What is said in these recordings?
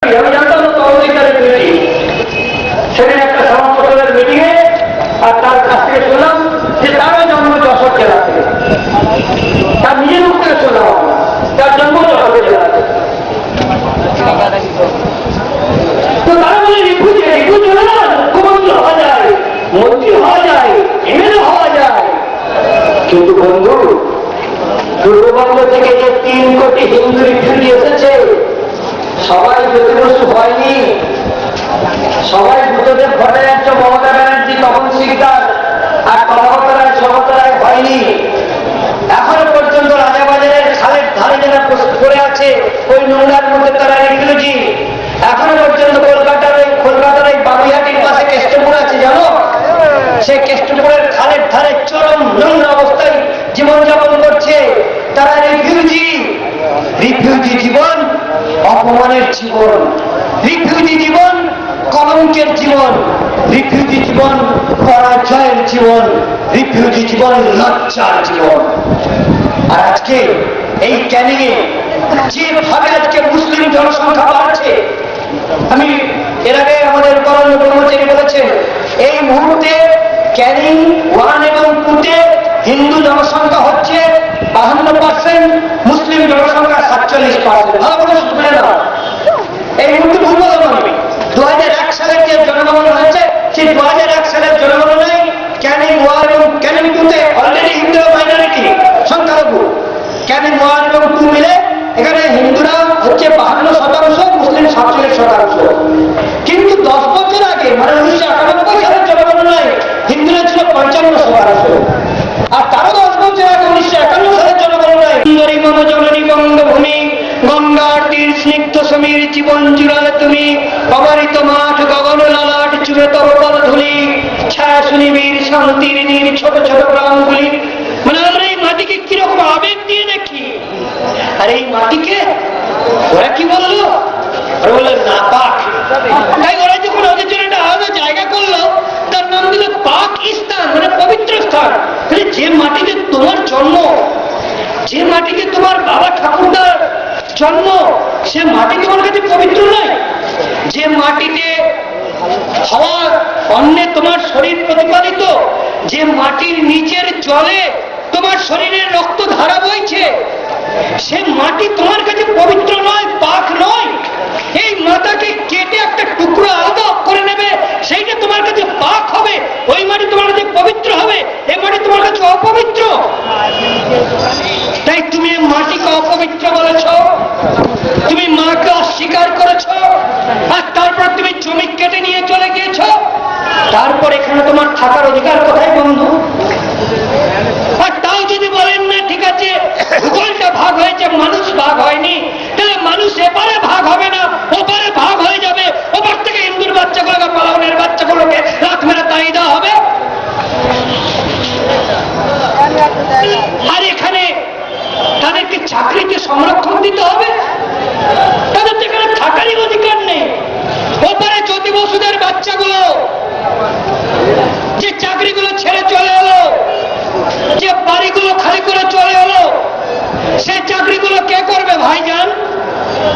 আমি জানতাম না তহবিলের মিটিং, সেদিন একটা সমাজপত্রের মিটিং এ আর তার কাছ থেকে শুনলাম যে তারও জন্ম যশোর জেলাতে, তার নিজের মুখ থেকে শোনাও তার জন্ম যশোর জেলাতে। তো তারা বলে রিফিউজি হলে না মুখ্যমন্ত্রী হওয়া যায়, মন্ত্রী হওয়া যায়, এমএলএ হওয়া যায়। কিন্তু বন্ধু, পূর্ববঙ্গ থেকে যে 3 কোটি হিন্দু রিফিউজি এসেছে, সবাই জ্যোতিবসু হয়নি, সবাই বুদ্ধদেব ভট্টাচার্য, মমতা ব্যানার্জি, তপন শিকদার আর কলাবতরায় সহতরায় হয়নি। এখনো পর্যন্ত রাজাবাজারের খালের ধারে যারা পড়ে আছে ওই নোংরার মধ্যে তারা রিফিউজি। এখনো পর্যন্ত কলকাতার ওই বাবুইহাটির পাশে কেষ্টপুর আছে, জানো? সেই কেষ্টপুরের খালের ধারে চরম নোংরা অবস্থায় জীবনযাপন করছে তারা রিফিউজি। রিফিউজি জীবন অপমানের জীবন, রিফিউজি জীবন কলঙ্কের জীবন, রিফিউজি জীবন পরাজয়ের জীবন, রিফিউজি জীবন লজ্জার জীবন। আর আজকে এই ক্যানিং এ যেভাবে আজকে মুসলিম জনসংখ্যা বাড়ছে, আমি এর আগে আমাদের করণীয় কর্মচারী বলেছেন এই মুহূর্তে ক্যানিং 1 এবং 2-তে হিন্দু জনসংখ্যা হচ্ছে 52%, মুসলিম জনসংখ্যা 47%। ভালো করে শুনে না, এই মুহূর্তে ভুল বললাম আমি। 2001 সালের যে জনগণনা হয়েছে সেই 2001 সালের জনগণনায় ক্যানিং 1 এবং ক্যানিং 2-তে অলরেডি হিন্দু মাইনরিটি সংখ্যালঘু। ক্যানিং 1 এবং 2 মিলে এখানে হিন্দুরা হচ্ছে 52%, মুসলিম 47%। কিন্তু 10 বছর আগে মানে 1998 সালের জনগণনায় হিন্দুরা ছিল 55%। আর তারও 10 বছর আগে 1951 সালের জনগণনায় সুন্দরী মম জননী বঙ্গভূমি, গঙ্গার তীর স্নিগ্ধ সমীর জীবন জুড়ালে তুমি, অবারিত মাঠ গগন লালাট চুড়ে তব পদ ধুলি, ছায়া সুনিবির শান্তির নীর ছোট ছোট গ্রামগুলি। মানে আমরা এই মাটিকে কিরকম আবেগ দিয়ে দেখি। আর এই মাটিকে ওরা কি বললো? ওরা বললো নাপাক। তাই ওরা যখন ওদের জন্য একটা আলাদা জায়গা করলো, তার নাম দিল পাকিস্তান, মানে পবিত্র স্থান। যে মাটিতে তোমার জন্ম, যে মাটিতে তোমার বাবা ঠাকুরদার জন্ম, সে মাটি তোমার কাছে পবিত্র নয়? যে মাটিতে হওয়া অন্নে তোমার শরীর প্রতিপালিত, যে মাটির নিচের জলে তোমার শরীরের রক্ত ধারা বইছে, সে মাটি তোমার কাছে পবিত্র নয়, পাক নয়? এই মাথাকে কেটে একটা টুকরো আলাদা করে নেবে, সেইটা তোমার কাছে পাক হবে, ওই মাটি তোমার কাছে পবিত্র হবে, এই মাটি তোমার কাছে অপবিত্র। তাই তুমি মাটিকে অপবিত্র বলেছ, তুমি মাকে অস্বীকার করেছ, আর তারপর তুমি জমি কেটে নিয়ে চলে গিয়েছ। তারপর এখানে তোমার থাকার অধিকার কোথায় বন্ধু? আর তাও যদি বলেন না ঠিক আছে ভূগোলটা ভাগ হয়েছে, মানুষ ভাগ হয়নি, তাহলে মানুষ এপারে ভাগ হবে না, ওপারে ভাগ হয়ে যাবে। ওপার থেকে হিন্দুর বাচ্চাগুলোকে, পালাউনের বাচ্চাগুলোকে রাত মেরে তাড়িয়ে দেওয়া হবে। আর এখানে তাদেরকে চাকরিতে সংরক্ষণ দিতে হবে, তাদের তো এখানে থাকারই অধিকার নেই। ওপারে জ্যোতি বসুদের বাচ্চাগুলো যে চাকরিগুলো ছেড়ে চলে এলো, যে বাড়িগুলো খালি করে চলে এলো, সে চাকরিগুলো কে করবে ভাইজান?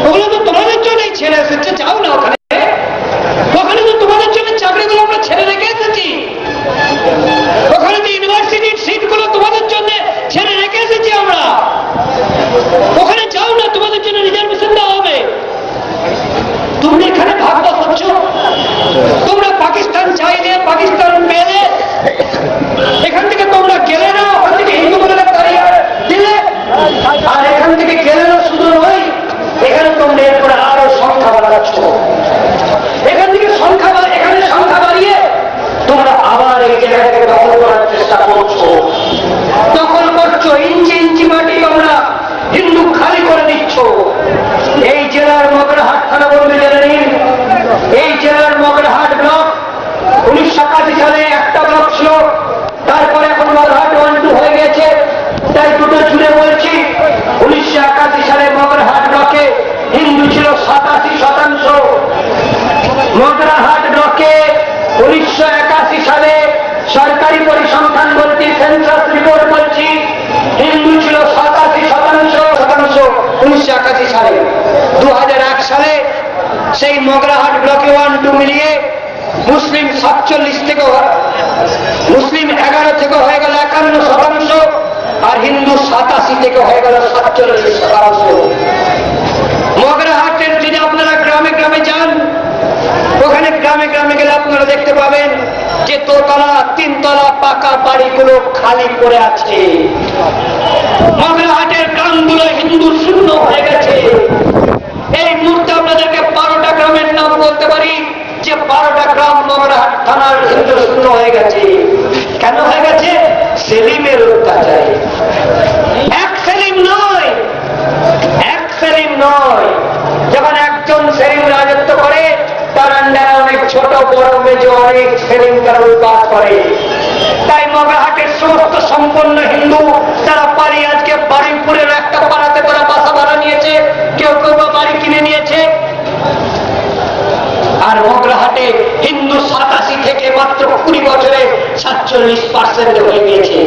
ওগুলো তো তোমাদের জন্যই ছেড়ে এসেছে, যাও না ওখানে। ওখানে তো তোমাদের জন্য চাকরিগুলো আমরা ছেড়ে রেখে এসেছি, ওখানে তো ইউনিভার্সিটির সিটগুলো তোমাদের জন্য ছেড়ে রেখে এসেছি আমরা। ওখানে যাও না, তোমাদের জন্য রিজার্ভেশন দেওয়া হবে। তোমরা এখানে ভাগ বসাচ্ছ, তোমরা পাকিস্তান চাইলে, পাকিস্তান পেলে, এখান থেকে তোমরা গেলে না, ওখান থেকে হিন্দু বলে তাড়িয়ে দিলে। আর এখান থেকে গেলে না শুধু নয়, এখানে তোমরা এরপরে আরো সংখ্যা বাড়াচ্ছ। এখান থেকে এখানে সংখ্যা বাড়িয়ে তোমরা আবার এই জায়গাটাকে দখল করার চেষ্টা করছো, দখল করছো। ইঞ্চি ইঞ্চি মাটি তোমরা হিন্দু খালি করে দিচ্ছ। এই জেলার মগরাহাট থানা বলতে জেনে নিন, এই জেলার মগরাহাট ব্লক 1981 সালে একটা ব্লক ছিল, তারপরে এখন মগরাহাট 1-2 হয়ে গেছে। তাই দুটো জুড়ে বলছি, 1981 সালে মগরাহাট ব্লকে হিন্দু ছিল 87%। মগরাহাট ব্লকে 1981 সালে সরকারি পরিসংখ্যান বলছি, সেন্সাস রিপোর্ট বলছি, হিন্দু ছিল 87%। 1981 সালে 2001 সালে সেই মগরাহাট ব্লকে 1-2 মিলিয়ে মুসলিম 47 থেকে মুসলিম 11 থেকে হয়ে গেল 51%, আর হিন্দু 87 থেকে হয়ে গেল 47%। মগরাহাটের যদি আপনারা গ্রামে গ্রামে যান, ওখানে গ্রামে গ্রামে গেলে আপনারা দেখতে পাবেন যে দোতলা 3তলা পাকা বাড়িগুলো খালি পড়ে আছে। মগরাহাটের গ্রামগুলো হিন্দু শূন্য হয়ে গেছে। এই মুহূর্তে আপনাদেরকে 12টা গ্রামের নাম বলতে পারি যে 12টা গ্রাম মগরাহাট থানার হিন্দু শূন্য হয়ে গেছে। কেন হয়ে গেছে? সেলিমের অত্যাচারে। এক সেলিম নয়, এক সেলিম নয়, যখন একজন সেলিম রাজত্ব করে তার আন্ডারে অনেক ছোট বড় মেজো অনেক সেলিম তারা উৎপাদ করে। তাই মগরাহাটের সমস্ত সম্পন্ন হিন্দু তারা পালিয়ে আজকে বারুইপুরের একটা পাড়াতে তারা বাসা ভাড়া নিয়েছে, কেউ কেউ বাড়ি কিনে নিয়েছে। আর মগরাহাটে হিন্দু 87 থেকে মাত্র 20 বছরে 47% হয়ে গিয়েছে।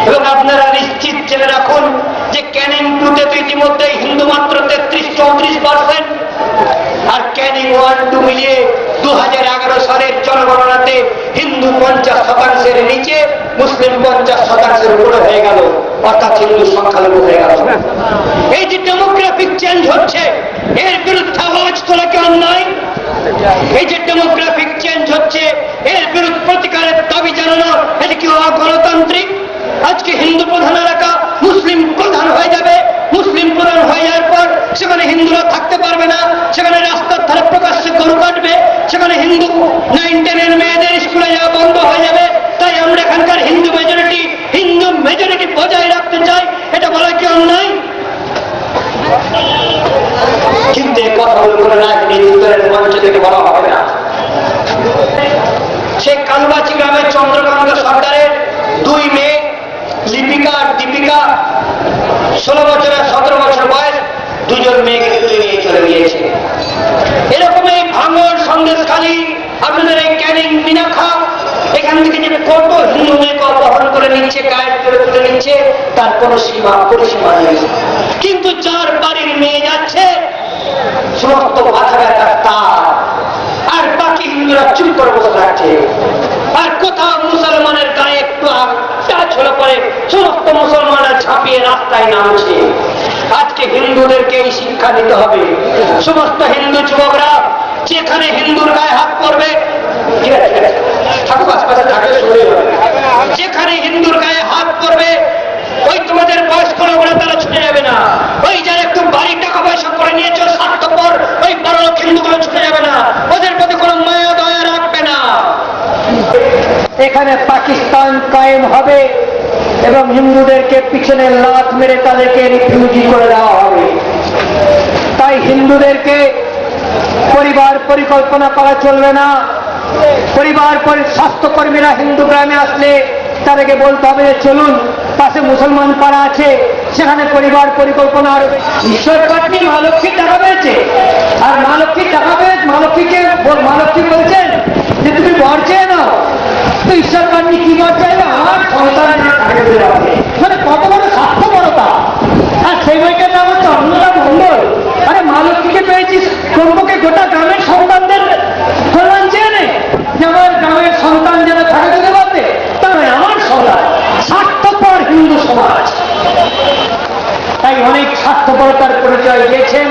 এবং আপনারা নিশ্চিত জেনে রাখুন যে ক্যানিং 2তে তো ইতিমধ্যে হিন্দু মাত্র 33-34%, আর ক্যানিং 1-2 মিলিয়ে 2011 সালের জনগণনাতে হিন্দু 50%-এর নিচে, মুসলিম 50%-এর উপরে হয়ে গেল, অর্থাৎ হিন্দু সংখ্যালঘু হয়ে গেল। এই যে ডেমোগ্রাফিক চেঞ্জ হচ্ছে, এর বিরুদ্ধে আওয়াজ তোলা কি অন্যায়? এই যে ডেমোগ্রাফিক চেঞ্জ হচ্ছে, এর বিরুদ্ধে প্রতিকারের দাবি জানানো এটা কি অগণতান্ত্রিক? আজকে হিন্দু প্রধান এলাকা মুসলিম প্রধান হয়ে যাবে, মুসলিম প্রধান হয়ে যাওয়ার পর সেখানে হিন্দুরা থাকতে পারবে না, সেখানে রাস্তার ধারে প্রকাশ্যে গরু কাটবে, সেখানে হিন্দু 9-10 মেয়েদের স্কুলে যাওয়া বন্ধ হয়ে যাবে। তাই আমরা এখানকার হিন্দু মেজরিটি বজায় রাখতে চাই, এটা বলা কি অন্যায়? কিন্তু এই কথাগুলো করে রাজনীতির মঞ্চ থেকে বলা হবে না। সে কালবাচি গ্রামের চন্দ্রকান্ত সরকারের 2 মেয়ে লিপিকা আর দীপিকা, 16 বছর আর 17 বছর বয়স, 2জন মেয়েকে তুলে নিয়ে চলে গিয়েছে। এরকম এই ভাঙড়, সন্দেশখালী, আপনাদের এই ক্যানিং, মিনাখা, এখান থেকে যে কত হিন্দু মেয়েকে অপহরণ করে নিচ্ছে, গায়ের করে তুলে নিচ্ছে, তার কোনো পরিসীমা নেই। কিন্তু যার বাড়ির মেয়ে যাচ্ছে সমস্ত মাথা ব্যথার তার, আর বাকি হিন্দুরা চুপ করে বসে থাকছে। আর কোথাও মুসলমানের গায়ে একটু টাচ হলে পরে সমস্ত মুসলমানরা ঝাঁপিয়ে রাস্তায় নামছে। আজকে হিন্দুদেরকে এই শিক্ষা দিতে হবে। সমস্ত হিন্দু যুবকরা যেখানে হিন্দুর গায়ে হাত পড়বে, যেখানে হিন্দুর গায়ে হাত পড়বে, ওই তোমাদের বয়স্ক লোকরা তারা ছুটে যাবে না। ওই যারা একটু বাড়ি টাকা পয়সা করে নিয়েছে স্বার্থপর, ওই বড় হিন্দুগুলো ছুটে যাবে না, ওদের প্রতি কোনো মায়া দয়া রাখবে না। এখানে পাকিস্তান কায়েম হবে এবং হিন্দুদেরকে পিছনে লাথ মেরে তাদেরকে রিফিউজি করে দেওয়া হবে। তাই হিন্দুদেরকে পরিবার পরিকল্পনা করা চলবে না। পরিবার স্বাস্থ্যকর্মীরা হিন্দু গ্রামে আসলে তাদেরকে বলতে হবে যে চলুন পাশে মুসলমান পাড়া আছে, সেখানে পরিবার পরিকল্পনা আরো ঈশ্বর পাটনি মা লক্ষ্মীর টাকা পেয়েছে। আর মা লক্ষ্মীর টাকা পেয়ে মা লক্ষ্মী বলছেন যে তুমি বর চেয়ে নাও, তো ঈশ্বর পাটনি কি বর চাইবে? আমার সন্তান মানে কত বড় স্বার্থপরতা। আর সেই বইটার নাম হচ্ছে অন্নদা মন্ডল। আরে মা লক্ষ্মীকে পেয়েছিস, কর্মকে গোটা গ্রামের সন্তানদের কল্যাণ চেয়ে নেই যে আমার গ্রামের সন্তান যেন থাকে যেতে পারবে, তা নয়, আমার সন্তান। স্বার্থপর হিন্দু সমাজ তাই অনেক স্বার্থপরতার পরিচয় দিয়েছেন।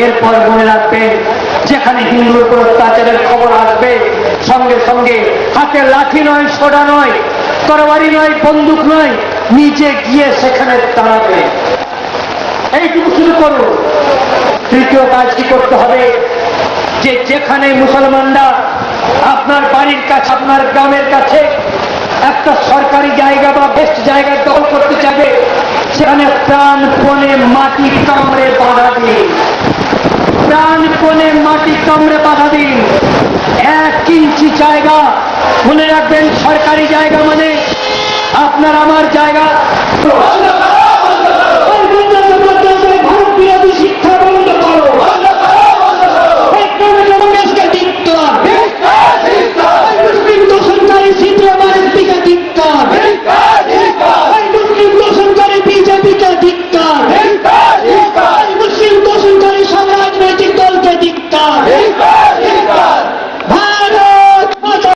এরপর মনে রাখবেন, যেখানে হিন্দুর উপর অত্যাচারের খবর আসবে সঙ্গে সঙ্গে হাতে লাঠি নয়, সোডা নয়, তরবারি নয়, বন্দুক নয়, নিজে গিয়ে সেখানে দাঁড়াবে। এইটুকু শুরু করুন। তৃতীয় কাজ কি করতে হবে? যে যেখানে মুসলমানরা আপনার বাড়ির কাছে, আপনার গ্রামের কাছে একটা সরকারি জায়গা বা বেস্ট জায়গা দখল করতে যাবে, সেখানে প্রাণপণে মাটি কামড়ে বাধা দিন। প্রাণপণে মাটি কামড়ে বাধা দিন। 1 ইঞ্চি জায়গা, মনে রাখবেন, সরকারি জায়গা মানে আপনার আমার জায়গা।